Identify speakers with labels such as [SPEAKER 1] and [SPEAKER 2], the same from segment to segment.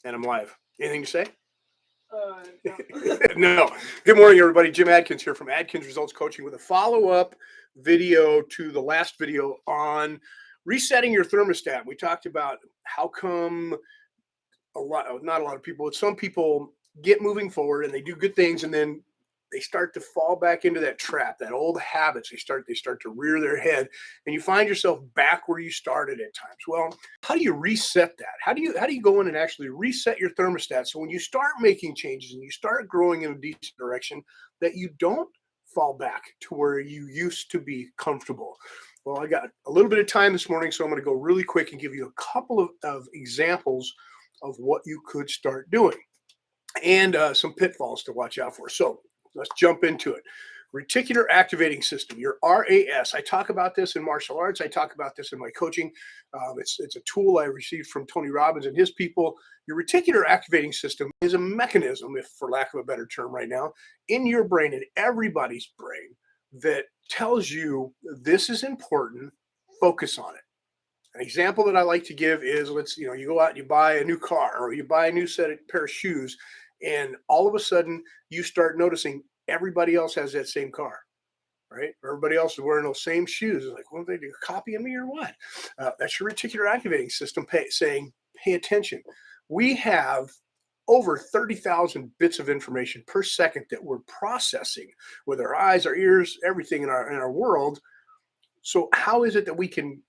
[SPEAKER 1] And I'm live. Anything to say?
[SPEAKER 2] No.
[SPEAKER 1] No. Good morning, everybody. Jim Adkins here from Adkins Results Coaching with a follow-up video to the last video on resetting your thermostat. We talked about how come not a lot of people, but some people get moving forward and they do good things, and then they start to fall back into that trap, that old habits. They start to rear their head, and you find yourself back where you started at times. Well, how do you reset that? How do you go in and actually reset your thermostat so when you start making changes and you start growing in a decent direction, that you don't fall back to where you used to be comfortable? Well, I got a little bit of time this morning, so I'm going to go really quick and give you a couple of examples of what you could start doing and some pitfalls to watch out for. So let's jump into it. Reticular activating system, your RAS. I talk about this in martial arts. I talk about this in my coaching. It's a tool I received from Tony Robbins and his people. Your reticular activating system is a mechanism, if for lack of a better term right now, in your brain, in everybody's brain, that tells you this is important, focus on it. An example that I like to give is, you go out and you buy a new car or you buy a new pair of shoes, and all of a sudden you start noticing everybody else has that same car, right? Everybody else is wearing those same shoes. It's like, what, they do, copying me or what? That's your reticular activating system saying, pay attention. We have over 30,000 bits of information per second that we're processing with our eyes, our ears, everything in our world. So how is it that we can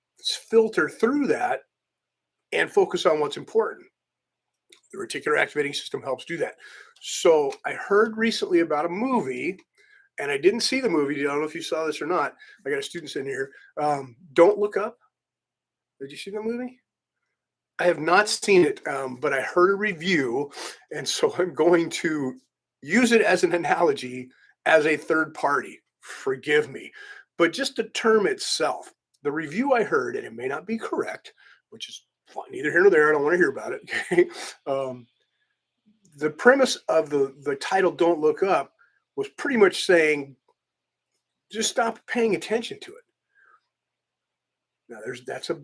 [SPEAKER 1] filter through that and focus on what's important? The reticular activating system helps do that. So I heard recently about a movie, and I didn't see the movie. I don't know if you saw this or not. I got students in here. Don't Look Up. Did you see the movie? I have not seen it, but I heard a review, and so I'm going to use it as an analogy as a third party. Forgive me. But just the term itself, the review I heard, and it may not be correct, which is fine, neither here nor there. I don't want to hear about it. Okay. The premise of the title "Don't Look Up" was pretty much saying, just stop paying attention to it. Now, that's a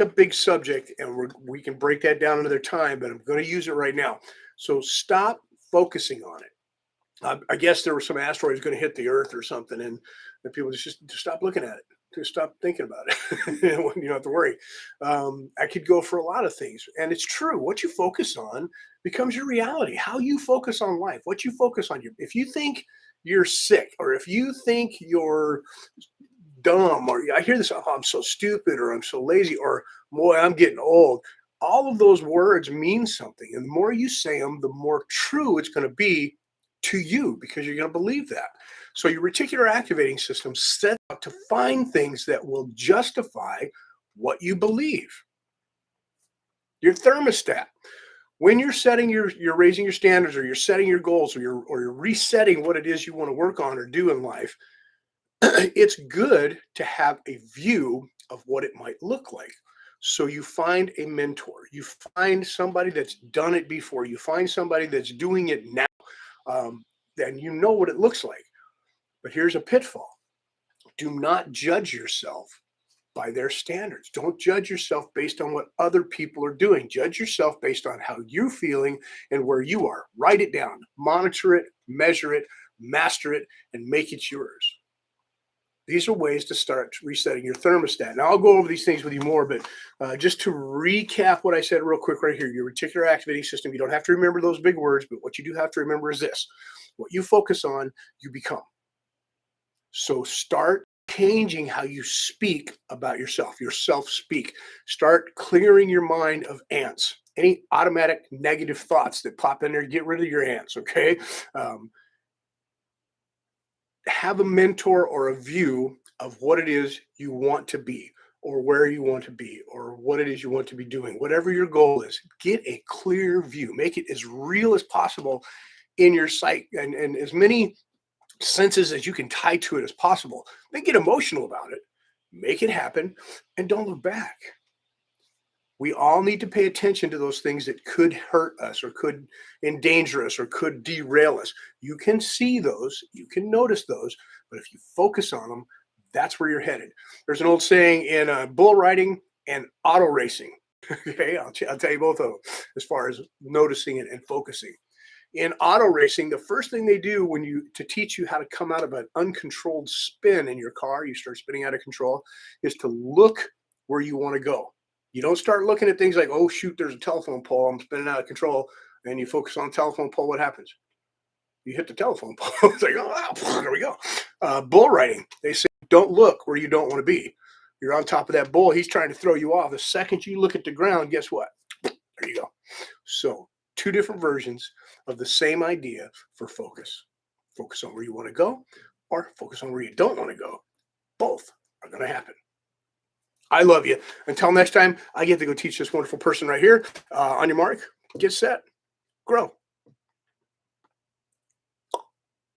[SPEAKER 1] big subject, and we can break that down another time. But I'm going to use it right now. So stop focusing on it. I guess there were some asteroids going to hit the Earth or something, and the people just stop looking at it. To stop thinking about it. You don't have to worry. I could go for a lot of things, and it's true. What you focus on becomes your reality. How you focus on life, what you focus on. If you think you're sick, or if you think you're dumb, or I hear this, oh, I'm so stupid, or I'm so lazy, or boy, I'm getting old. All of those words mean something, and the more you say them, the more true it's going to be to you, because you're going to believe that. So your reticular activating system set out to find things that will justify what you believe. Your thermostat. When you're you're raising your standards, or you're setting your goals, or you're resetting what it is you want to work on or do in life, it's good to have a view of what it might look like. So you find a mentor, you find somebody that's done it before, you find somebody that's doing it now, then you know what it looks like. But here's a pitfall. Do not judge yourself by their standards. Don't judge yourself based on what other people are doing. Judge yourself based on how you're feeling and where you are. Write it down, monitor it, measure it, master it, and make it yours. These are ways to start resetting your thermostat. Now, I'll go over these things with you more, but just to recap what I said real quick right here, your reticular activating system, you don't have to remember those big words, but what you do have to remember is this. What you focus on, you become. So start changing how you speak about yourself, your self-speak. Start clearing your mind of ants. Any automatic negative thoughts that pop in there, get rid of your ants, okay? Have a mentor or a view of what it is you want to be, or where you want to be, or what it is you want to be doing. Whatever your goal is, get a clear view. Make it as real as possible in your sight, and as many senses as you can tie to it as possible. Then get emotional about it, make it happen, and don't look back. We all need to pay attention to those things that could hurt us, or could endanger us, or could derail us. You can see those, you can notice those, but if you focus on them, that's where you're headed. There's an old saying in bull riding and auto racing. Okay, I'll tell you both of them as far as noticing it and focusing. In auto racing, the first thing they do to teach you how to come out of an uncontrolled spin in your car, you start spinning out of control, is to look where you want to go. You don't start looking at things like, oh shoot, there's a telephone pole, I'm spinning out of control, and you focus on the telephone pole. What happens? You hit the telephone pole. It's like, oh, there we go. Bull riding, they say, don't look where you don't want to be. You're on top of that bull. He's trying to throw you off. The second you look at the ground, guess what? There you go. So, two different versions of the same idea for focus. Focus on where you want to go, or focus on where you don't want to go. Both are going to happen. I love you. Until next time, I get to go teach this wonderful person right here. On your mark, get set, grow.